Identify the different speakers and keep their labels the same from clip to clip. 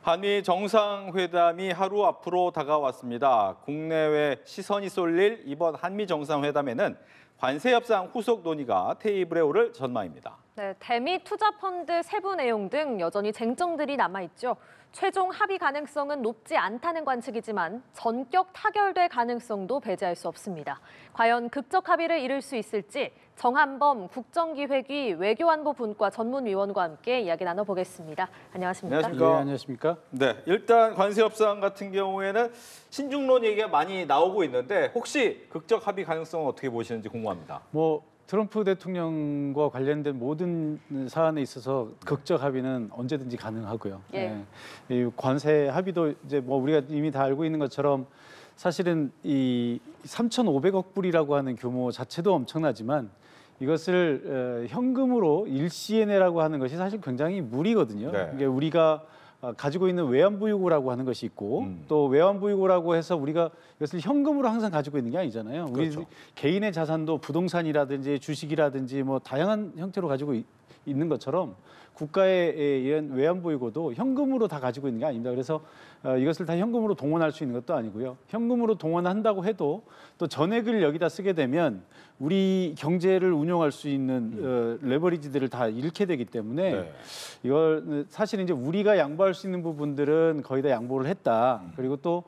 Speaker 1: 한미 정상회담이 하루 앞으로 다가왔습니다. 국내외 시선이 쏠릴 이번 한미 정상회담에는 관세 협상 후속 논의가 테이블에 오를 전망입니다.
Speaker 2: 네, 대미 투자 펀드 세부 내용 등 여전히 쟁점들이 남아있죠. 최종 합의 가능성은 높지 않다는 관측이지만 전격 타결될 가능성도 배제할 수 없습니다. 과연 극적 합의를 이룰 수 있을지 정한범 국정기획위 외교안보 분과 전문위원과 함께 이야기 나눠보겠습니다. 안녕하십니까?
Speaker 1: 안녕하십니까?
Speaker 3: 네, 안녕하십니까?
Speaker 1: 네, 일단 관세 협상 같은 경우에는 신중론 얘기가 많이 나오고 있는데 혹시 극적 합의 가능성은 어떻게 보시는지 궁금합니다.
Speaker 3: 트럼프 대통령과 관련된 모든 사안에 있어서 극적 합의는 언제든지 가능하고요.
Speaker 2: 예.
Speaker 3: 이 관세 합의도 이제 우리가 이미 다 알고 있는 것처럼 사실은 이 3,500억 불이라고 하는 규모 자체도 엄청나지만 이것을 현금으로 일시에 내라고 하는 것이 사실 굉장히 무리거든요.
Speaker 1: 네.
Speaker 3: 이게 우리가 가지고 있는 외환부유고라고 하는 것이 있고 또 외환부유고라고 해서 우리가 이것을 현금으로 항상 가지고 있는 게 아니잖아요. 우리
Speaker 1: 그렇죠.
Speaker 3: 개인의 자산도 부동산이라든지 주식이라든지 다양한 형태로 가지고 있는 것처럼 국가의 이런 외환보유고도 현금으로 다 가지고 있는 게 아닙니다. 그래서 이것을 다 현금으로 동원할 수 있는 것도 아니고요. 현금으로 동원한다고 해도 또 전액을 여기다 쓰게 되면 우리 경제를 운용할 수 있는 레버리지들을 다 잃게 되기 때문에
Speaker 1: 네.
Speaker 3: 이걸 사실 이제 우리가 양보할 수 있는 부분들은 거의 다 양보를 했다. 그리고 또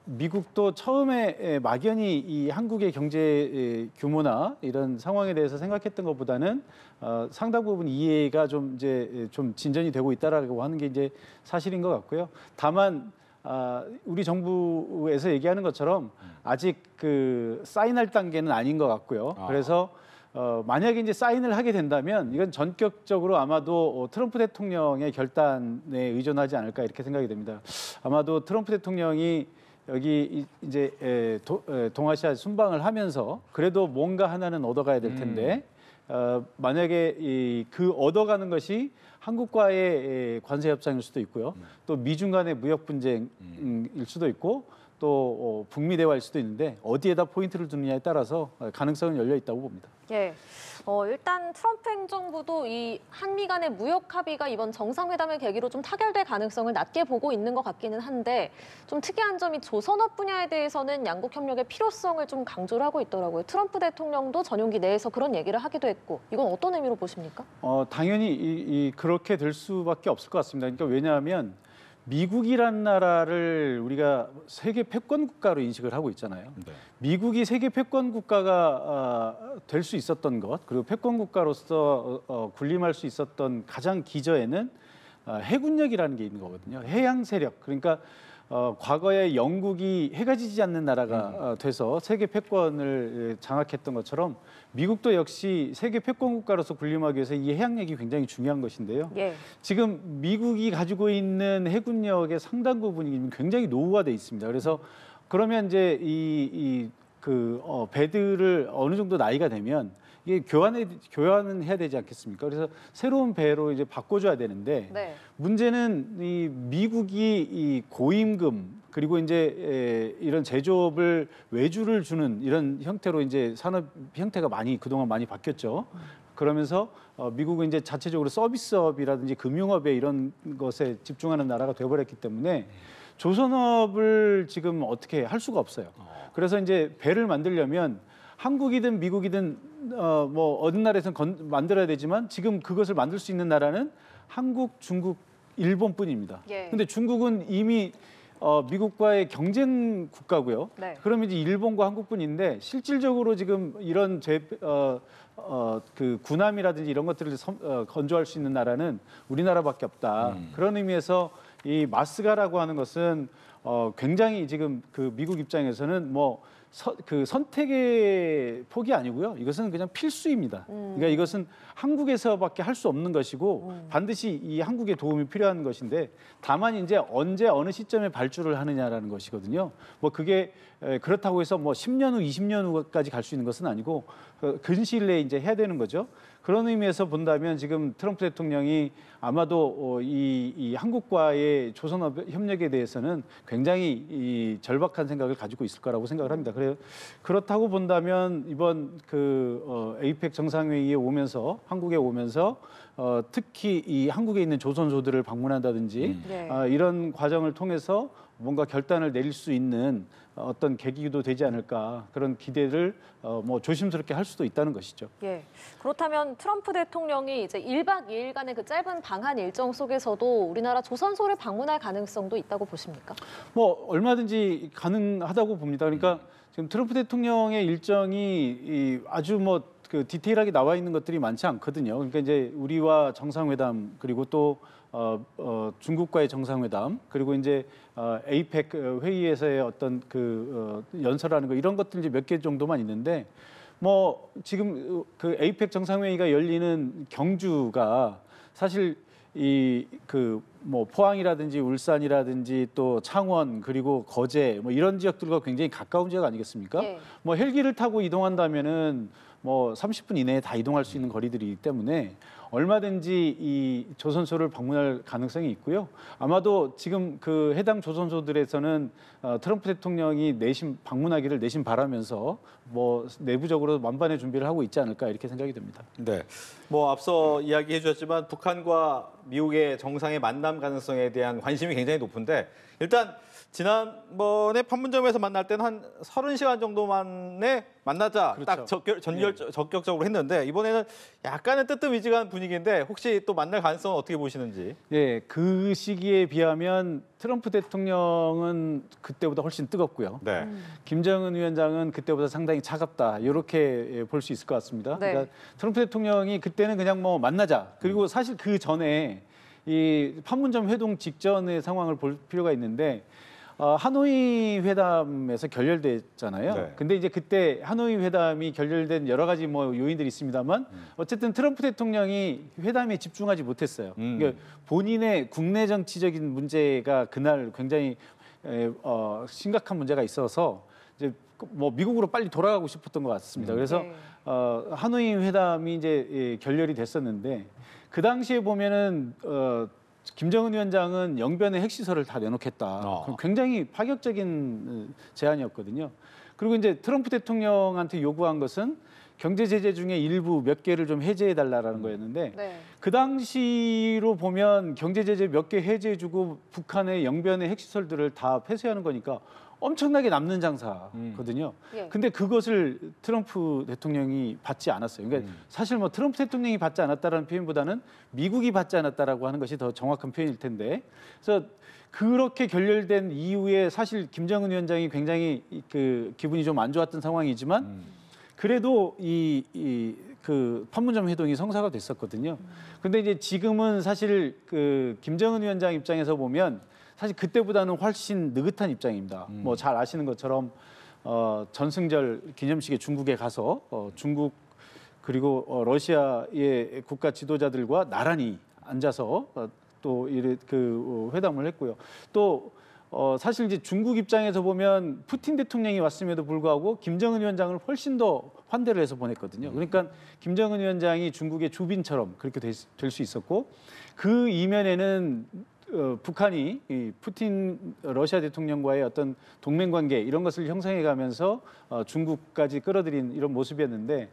Speaker 3: 미국도 처음에 막연히 이 한국의 경제 규모나 이런 상황에 대해서 생각했던 것보다는 상당 부분 이해가 좀 진전이 되고 있다라고 하는 게 이제 사실인 것 같고요. 다만 우리 정부에서 얘기하는 것처럼 아직 그 사인할 단계는 아닌 것 같고요. 그래서 만약에 이제 사인을 하게 된다면 이건 전격적으로 아마도 트럼프 대통령의 결단에 의존하지 않을까 이렇게 생각이 됩니다. 아마도 트럼프 대통령이 여기 이제 동아시아 순방을 하면서 그래도 뭔가 하나는 얻어가야 될 텐데 만약에 그 얻어가는 것이 한국과의 관세 협상일 수도 있고요. 또 미중 간의 무역 분쟁일 수도 있고 또 북미 대화일 수도 있는데 어디에다 포인트를 두느냐에 따라서 가능성은 열려 있다고 봅니다.
Speaker 2: 예. 일단 트럼프 행정부도 이 한미 간의 무역 합의가 이번 정상회담을 계기로 좀 타결될 가능성을 낮게 보고 있는 것 같기는 한데 좀 특이한 점이 조선업 분야에 대해서는 양국 협력의 필요성을 좀 강조를 하고 있더라고요. 트럼프 대통령도 전용기 내에서 그런 얘기를 하기도 했고 이건 어떤 의미로 보십니까?
Speaker 3: 당연히 그렇게 될 수밖에 없을 것 같습니다. 그러니까 왜냐하면 미국이란 나라를 우리가 세계 패권 국가로 인식을 하고 있잖아요.
Speaker 1: 네.
Speaker 3: 미국이 세계 패권 국가가 될 수 있었던 것, 그리고 패권 국가로서 군림할 수 있었던 가장 기저에는 해군력이라는 게 있는 거거든요. 해양 세력. 그러니까 과거에 영국이 해가 지지 않는 나라가 돼서 세계 패권을 장악했던 것처럼 미국도 역시 세계 패권 국가로서 군림하기 위해서 이 해양력이 굉장히 중요한 것인데요.
Speaker 2: 예.
Speaker 3: 지금 미국이 가지고 있는 해군력의 상당 부분이 굉장히 노후화돼 있습니다. 그래서 그러면 이제 배들을 어느 정도 나이가 되면 이게 교환은 해야 되지 않겠습니까? 그래서 새로운 배로 이제 바꿔줘야 되는데
Speaker 2: 네.
Speaker 3: 문제는 이 미국이 이 고임금 그리고 이제 이런 제조업을 외주를 주는 이런 형태로 이제 산업 형태가 그동안 많이 바뀌었죠. 그러면서 미국은 이제 자체적으로 서비스업이라든지 금융업에 이런 것에 집중하는 나라가 되어버렸기 때문에 조선업을 지금 어떻게 할 수가 없어요. 그래서 이제 배를 만들려면 한국이든 미국이든 어느 나라에서는 만들어야 되지만 지금 그것을 만들 수 있는 나라는 한국, 중국, 일본뿐입니다.
Speaker 2: 예.
Speaker 3: 근데 중국은 이미 미국과의 경쟁 국가고요.
Speaker 2: 네.
Speaker 3: 그러면 이제 일본과 한국뿐인데 실질적으로 지금 이런 그 군함이라든지 이런 것들을 건조할 수 있는 나라는 우리나라밖에 없다. 그런 의미에서 이 마스가라고 하는 것은 굉장히 지금 그 미국 입장에서는 그 선택의 폭이 아니고요. 이것은 그냥 필수입니다. 그러니까 이것은 한국에서밖에 할 수 없는 것이고 반드시 이 한국의 도움이 필요한 것인데 다만 이제 언제 어느 시점에 발주를 하느냐라는 것이거든요. 그게 그렇다고 해서 10년 후, 20년 후까지 갈 수 있는 것은 아니고 근시일 내에 이제 해야 되는 거죠. 그런 의미에서 본다면 지금 트럼프 대통령이 아마도 이 한국과의 조선업 협력에 대해서는 굉장히 절박한 생각을 가지고 있을 거라고 생각을 합니다. 그렇다고 본다면 이번 에이펙 정상회의에 오면서 한국에 오면서 특히 이 한국에 있는 조선소들을 방문한다든지
Speaker 2: 네.
Speaker 3: 이런 과정을 통해서 뭔가 결단을 내릴 수 있는 어떤 계기도 되지 않을까 그런 기대를 뭐 조심스럽게 할 수도 있다는 것이죠.
Speaker 2: 예. 그렇다면 트럼프 대통령이 이제 1박 2일간의 그 짧은 방한 일정 속에서도 우리나라 조선소를 방문할 가능성도 있다고 보십니까?
Speaker 3: 뭐 얼마든지 가능하다고 봅니다. 그러니까 지금 트럼프 대통령의 일정이 아주 뭐 그 디테일하게 나와 있는 것들이 많지 않거든요. 그러니까 이제 우리와 정상회담 그리고 또 중국과의 정상회담 그리고 이제 에이펙 회의에서의 어떤 연설하는 거 이런 것들 이제 몇 개 정도만 있는데 뭐 지금 그 에이펙 정상회의가 열리는 경주가 사실 이 뭐 포항이라든지 울산이라든지 또 창원 그리고 거제 뭐 이런 지역들과 굉장히 가까운 지역 아니겠습니까?
Speaker 2: 예.
Speaker 3: 뭐 헬기를 타고 이동한다면은 뭐 30분 이내에 다 이동할 수 있는 거리들이기 때문에 얼마든지 이 조선소를 방문할 가능성이 있고요. 아마도 지금 그 해당 조선소들에서는 트럼프 대통령이 내심 방문하기를 내심 바라면서 뭐 내부적으로 만반의 준비를 하고 있지 않을까 이렇게 생각이 됩니다.
Speaker 1: 네. 뭐 앞서 이야기해 주셨지만 북한과 미국의 정상의 만남 가능성에 대한 관심이 굉장히 높은데 일단 지난번에 판문점에서 만날 때는 한 30시간 정도 만에 만나자
Speaker 3: 그렇죠.
Speaker 1: 딱 적격적으로 했는데 이번에는 약간은 뜨뜻미지근한 분위기인데 혹시 또 만날 가능성은 어떻게 보시는지?
Speaker 3: 예, 그 시기에 비하면 트럼프 대통령은 그때보다 훨씬 뜨겁고요.
Speaker 1: 네.
Speaker 3: 김정은 위원장은 그때보다 상당히 차갑다 이렇게 볼 수 있을 것 같습니다.
Speaker 2: 네.
Speaker 3: 그러니까 트럼프 대통령이 그때는 그냥 뭐 만나자. 그리고 사실 그 전에 이 판문점 회동 직전의 상황을 볼 필요가 있는데 하노이 회담에서 결렬됐잖아요.
Speaker 1: 네.
Speaker 3: 근데 이제 그때 하노이 회담이 결렬된 여러 가지 뭐 요인들이 있습니다만 어쨌든 트럼프 대통령이 회담에 집중하지 못했어요. 그러니까 본인의 국내 정치적인 문제가 그날 굉장히 심각한 문제가 있어서 이제 뭐 미국으로 빨리 돌아가고 싶었던 것 같습니다. 그래서
Speaker 2: 네.
Speaker 3: 하노이 회담이 이제 결렬이 됐었는데 그 당시에 보면은 김정은 위원장은 영변의 핵시설을 다 내놓겠다. 그럼 굉장히 파격적인 제안이었거든요. 그리고 이제 트럼프 대통령한테 요구한 것은 경제 제재 중에 일부 몇 개를 좀 해제해 달라라는 거였는데
Speaker 2: 네.
Speaker 3: 그 당시로 보면 경제 제재 몇 개 해제해주고 북한의 영변의 핵시설들을 다 폐쇄하는 거니까 엄청나게 남는 장사거든요.
Speaker 2: 예.
Speaker 3: 근데 그것을 트럼프 대통령이 받지 않았어요. 그러니까 사실 뭐 트럼프 대통령이 받지 않았다라는 표현보다는 미국이 받지 않았다라고 하는 것이 더 정확한 표현일 텐데. 그래서 그렇게 결렬된 이후에 사실 김정은 위원장이 굉장히 기분이 좀 안 좋았던 상황이지만 그래도 그 판문점 회동이 성사가 됐었거든요. 근데 이제 지금은 사실 그 김정은 위원장 입장에서 보면 사실 그때보다는 훨씬 느긋한 입장입니다. 뭐 잘 아시는 것처럼 전승절 기념식에 중국에 가서 중국 그리고 러시아의 국가 지도자들과 나란히 앉아서 또 회담을 했고요. 또 사실 이제 중국 입장에서 보면 푸틴 대통령이 왔음에도 불구하고 김정은 위원장을 훨씬 더 환대를 해서 보냈거든요. 그러니까 김정은 위원장이 중국의 주빈처럼 그렇게 될 수 있었고 그 이면에는 북한이 이 푸틴 러시아 대통령과의 어떤 동맹 관계 이런 것을 형성해가면서 중국까지 끌어들인 이런 모습이었는데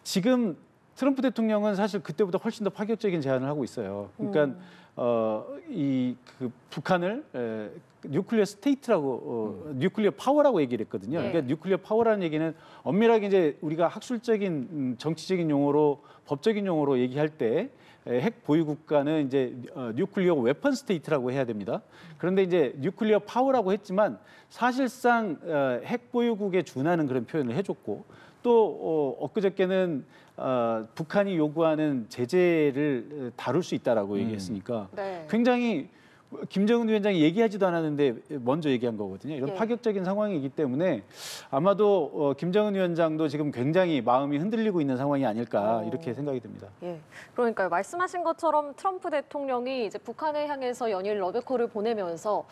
Speaker 3: 지금 트럼프 대통령은 사실 그때보다 훨씬 더 파격적인 제안을 하고 있어요. 그러니까 북한을 뉴클리어 스테이트라고 뉴클리어 파워라고 얘기를 했거든요.
Speaker 2: 네.
Speaker 3: 그러니까 뉴클리어 파워라는 얘기는 엄밀하게 이제 우리가 학술적인 정치적인 용어로 법적인 용어로 얘기할 때 핵 보유 국가는 이제 뉴클리어 웨펀 스테이트라고 해야 됩니다. 그런데 이제 뉴클리어 파워라고 했지만 사실상 핵 보유국에 준하는 그런 표현을 해줬고 또 엊그저께는 북한이 요구하는 제재를 다룰 수 있다라고 얘기했으니까
Speaker 2: 네.
Speaker 3: 굉장히 김정은 위원장이 얘기하지도 않았는데 먼저 얘기한 거거든요. 이런
Speaker 2: 예.
Speaker 3: 파격적인 상황이기 때문에 아마도 김정은 위원장도 지금 굉장히 마음이 흔들리고 있는 상황이 아닐까 이렇게 생각이 됩니다.
Speaker 2: 예. 그러니까요. 말씀하신 것처럼 트럼프 대통령이 이제 북한을 향해서 연일 러브콜을 보내면서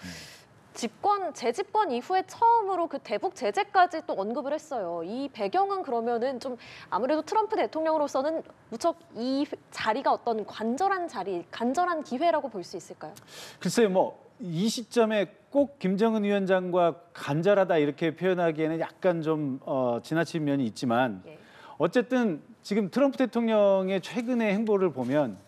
Speaker 2: 재집권 이후에 처음으로 그 대북 제재까지 또 언급을 했어요. 이 배경은 그러면은 좀 아무래도 트럼프 대통령으로서는 무척 이 자리가 어떤 간절한 기회라고 볼 수 있을까요?
Speaker 3: 글쎄요, 뭐 이 시점에 꼭 김정은 위원장과 간절하다 이렇게 표현하기에는 약간 좀 지나친 면이 있지만
Speaker 2: 예.
Speaker 3: 어쨌든 지금 트럼프 대통령의 최근의 행보를 보면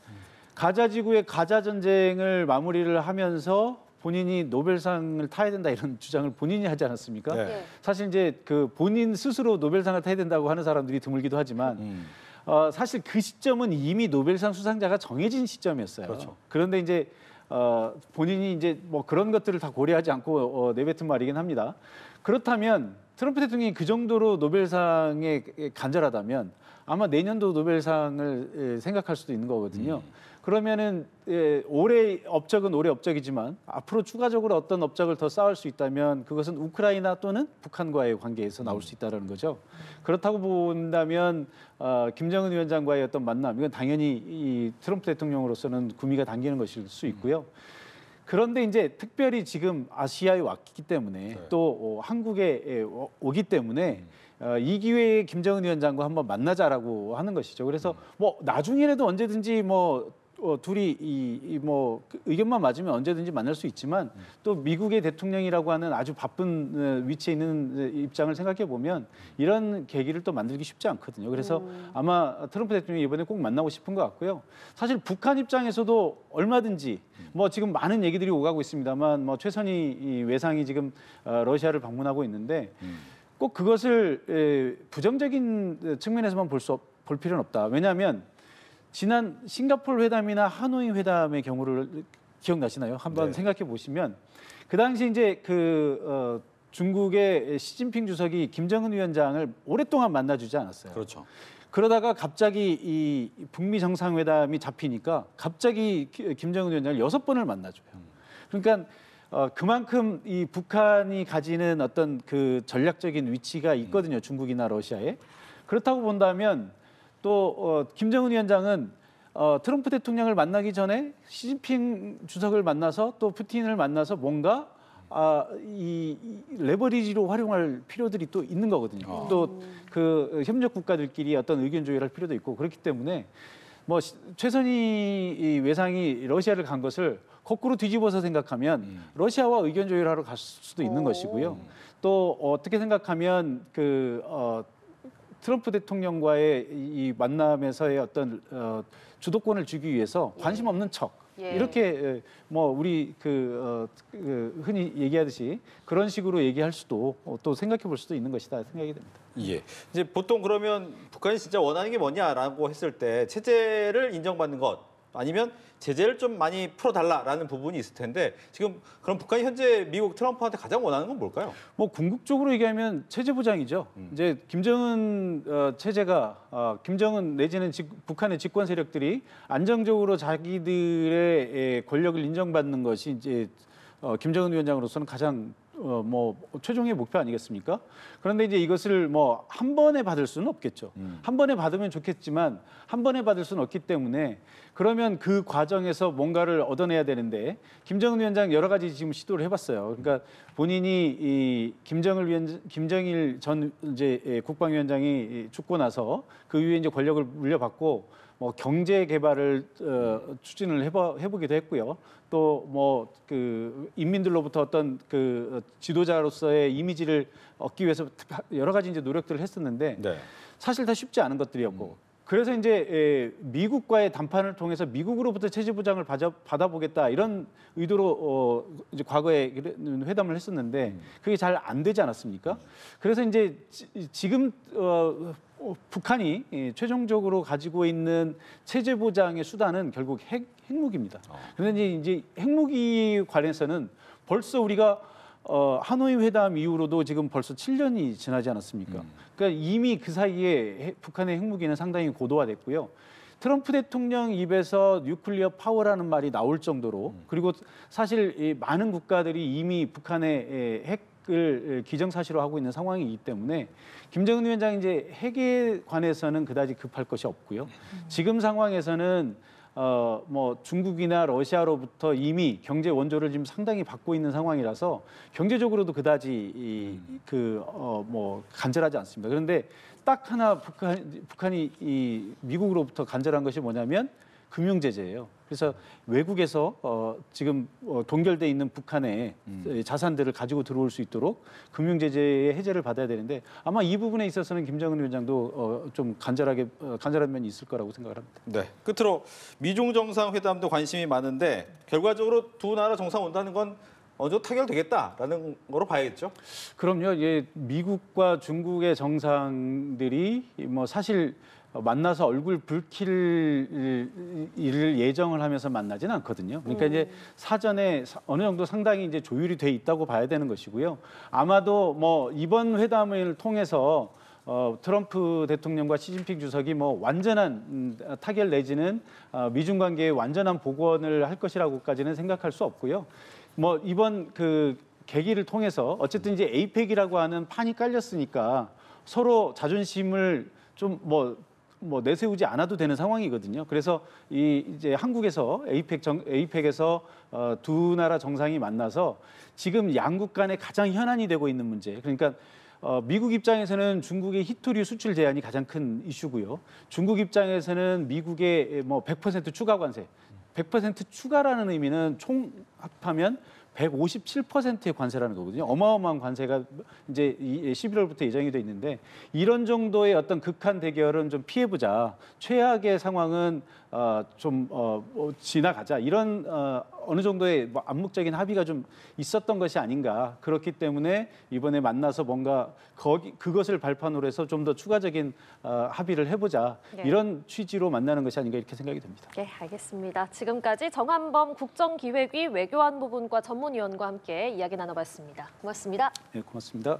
Speaker 3: 가자 지구의 가자 전쟁을 마무리를 하면서 본인이 노벨상을 타야 된다 이런 주장을 본인이 하지 않았습니까?
Speaker 1: 네.
Speaker 3: 사실 이제 그 본인 스스로 노벨상을 타야 된다고 하는 사람들이 드물기도 하지만 사실 그 시점은 이미 노벨상 수상자가 정해진 시점이었어요.
Speaker 1: 그렇죠.
Speaker 3: 그런데 이제 본인이 이제 뭐 그런 것들을 다 고려하지 않고 내뱉은 말이긴 합니다. 그렇다면 트럼프 대통령이 그 정도로 노벨상에 간절하다면 아마 내년도 노벨상을 생각할 수도 있는 거거든요. 그러면은 올해 업적은 올해 업적이지만 앞으로 추가적으로 어떤 업적을 더 쌓을 수 있다면 그것은 우크라이나 또는 북한과의 관계에서 나올 수 있다는 거죠. 그렇다고 본다면 김정은 위원장과의 어떤 만남 이건 당연히 이 트럼프 대통령으로서는 구미가 당기는 것일 수 있고요. 그런데 이제 특별히 지금 아시아에 왔기 때문에 또 한국에 오기 때문에 이 기회에 김정은 위원장과 한번 만나자라고 하는 것이죠. 그래서 뭐 나중에라도 언제든지 뭐 둘이 뭐 의견만 맞으면 언제든지 만날 수 있지만 또 미국의 대통령이라고 하는 아주 바쁜 위치에 있는 입장을 생각해 보면 이런 계기를 또 만들기 쉽지 않거든요. 그래서 아마 트럼프 대통령이 이번에 꼭 만나고 싶은 것 같고요. 사실 북한 입장에서도 얼마든지 뭐 지금 많은 얘기들이 오가고 있습니다만 뭐 최선희 외상이 지금 러시아를 방문하고 있는데 꼭 그것을 부정적인 측면에서만 볼 필요는 없다. 왜냐하면 지난 싱가포르 회담이나 하노이 회담의 경우를 기억나시나요? 한번 생각해 보시면 그 당시 이제 중국의 시진핑 주석이 김정은 위원장을 오랫동안 만나주지 않았어요.
Speaker 1: 그렇죠.
Speaker 3: 그러다가 갑자기 이 북미 정상회담이 잡히니까 갑자기 김정은 위원장을 6번을 만나줘요. 그러니까 그만큼 이 북한이 가지는 어떤 그 전략적인 위치가 있거든요. 중국이나 러시아에. 그렇다고 본다면 또 김정은 위원장은 트럼프 대통령을 만나기 전에 시진핑 주석을 만나서 또 푸틴을 만나서 뭔가 이 레버리지로 활용할 필요들이 또 있는 거거든요. 또 그 협력 국가들끼리 어떤 의견 조율할 필요도 있고 그렇기 때문에 뭐 최선희 외상이 러시아를 간 것을 거꾸로 뒤집어서 생각하면 러시아와 의견 조율하러 갈 수도 있는 것이고요. 또 어떻게 생각하면 트럼프 대통령과의 이 만남에서의 어떤 주도권을 주기 위해서 관심 없는 척 이렇게 뭐 우리 흔히 얘기하듯이 그런 식으로 얘기할 수도 또 생각해 볼 수도 있는 것이다 생각이 됩니다.
Speaker 1: 예. 이제 보통 그러면 북한이 진짜 원하는 게 뭐냐라고 했을 때 체제를 인정받는 것 아니면 제재를 좀 많이 풀어달라라는 부분이 있을 텐데 지금 그럼 북한이 현재 미국 트럼프한테 가장 원하는 건 뭘까요?
Speaker 3: 뭐 궁극적으로 얘기하면 체제 보장이죠. 이제 김정은 체제가 김정은 내지는 북한의 집권 세력들이 안정적으로 자기들의 권력을 인정받는 것이 이제 김정은 위원장으로서는 가장 뭐 최종의 목표 아니겠습니까? 그런데 이제 이것을 뭐 한 번에 받을 수는 없겠죠. 한 번에 받으면 좋겠지만 한 번에 받을 수는 없기 때문에 그러면 그 과정에서 뭔가를 얻어내야 되는데 김정은 위원장 여러 가지 지금 시도를 해봤어요. 그러니까 본인이 이 김정일 전 이제 국방위원장이 죽고 나서 그 이후에 이제 권력을 물려받고 뭐 경제 개발을 추진을 해보기도 했고요. 또 뭐 그 인민들로부터 어떤 그 지도자로서의 이미지를 얻기 위해서 여러 가지 이제 노력들을 했었는데 사실 다 쉽지 않은 것들이었고 그래서 이제 미국과의 담판을 통해서 미국으로부터 체제 보장을 받아보겠다 이런 의도로 이제 과거에 회담을 했었는데 그게 잘 안 되지 않았습니까? 그래서 이제 지금 북한이 최종적으로 가지고 있는 체제 보장의 수단은 결국 핵무기입니다. 그런데 이제 핵무기 관해서는 벌써 우리가 하노이 회담 이후로도 지금 벌써 7년이 지나지 않았습니까? 그러니까 이미 그 사이에 북한의 핵무기는 상당히 고도화됐고요. 트럼프 대통령 입에서 뉴클리어 파워라는 말이 나올 정도로 그리고 사실 많은 국가들이 이미 북한의 핵을 기정사실화하고 있는 상황이기 때문에 김정은 위원장이 이제 핵에 관해서는 그다지 급할 것이 없고요. 지금 상황에서는 뭐 중국이나 러시아로부터 이미 경제 원조를 지금 상당히 받고 있는 상황이라서 경제적으로도 그다지 뭐 간절하지 않습니다. 그런데 딱 하나 북한이 이 미국으로부터 간절한 것이 뭐냐면 금융 제재예요. 그래서 외국에서 지금 동결돼 있는 북한의 자산들을 가지고 들어올 수 있도록 금융 제재의 해제를 받아야 되는데 아마 이 부분에 있어서는 김정은 위원장도 좀 간절한 면이 있을 거라고 생각을 합니다.
Speaker 1: 네. 끝으로 미중 정상회담도 관심이 많은데 결과적으로 두 나라 정상 온다는 건 어느 정도 타결되겠다라는 거로 봐야겠죠.
Speaker 3: 그럼요. 예, 미국과 중국의 정상들이 뭐 사실 만나서 얼굴 붉힐 일을 예정을 하면서 만나지는 않거든요. 그러니까 이제 사전에 어느 정도 상당히 이제 조율이 돼 있다고 봐야 되는 것이고요. 아마도 뭐 이번 회담을 통해서 트럼프 대통령과 시진핑 주석이 뭐 완전한 타결 내지는 미중 관계의 완전한 복원을 할 것이라고까지는 생각할 수 없고요. 뭐 이번 그 계기를 통해서 어쨌든 이제 에이펙이라고 하는 판이 깔렸으니까 서로 자존심을 좀 뭐 내세우지 않아도 되는 상황이거든요. 그래서 이제 한국에서 에이펙에서 두 나라 정상이 만나서 지금 양국 간에 가장 현안이 되고 있는 문제. 그러니까 미국 입장에서는 중국의 히토류 수출 제한이 가장 큰 이슈고요. 중국 입장에서는 미국의 뭐 100% 추가 관세. 100% 추가라는 의미는 총 합하면 157%의 관세라는 거거든요. 어마어마한 관세가 이제 11월부터 예정이 돼 있는데 이런 정도의 어떤 극한 대결은 좀 피해보자. 최악의 상황은 좀 지나가자. 이런 어느 정도의 뭐 암묵적인 합의가 좀 있었던 것이 아닌가. 그렇기 때문에 이번에 만나서 뭔가 그것을 발판으로 해서 좀 더 추가적인 합의를 해보자.
Speaker 2: 네.
Speaker 3: 이런 취지로 만나는 것이 아닌가 이렇게 생각이 됩니다.
Speaker 2: 네, 알겠습니다. 지금까지 정한범 국정기획위 외교안보분과 전문위원과 함께 이야기 나눠봤습니다. 고맙습니다.
Speaker 3: 네, 고맙습니다.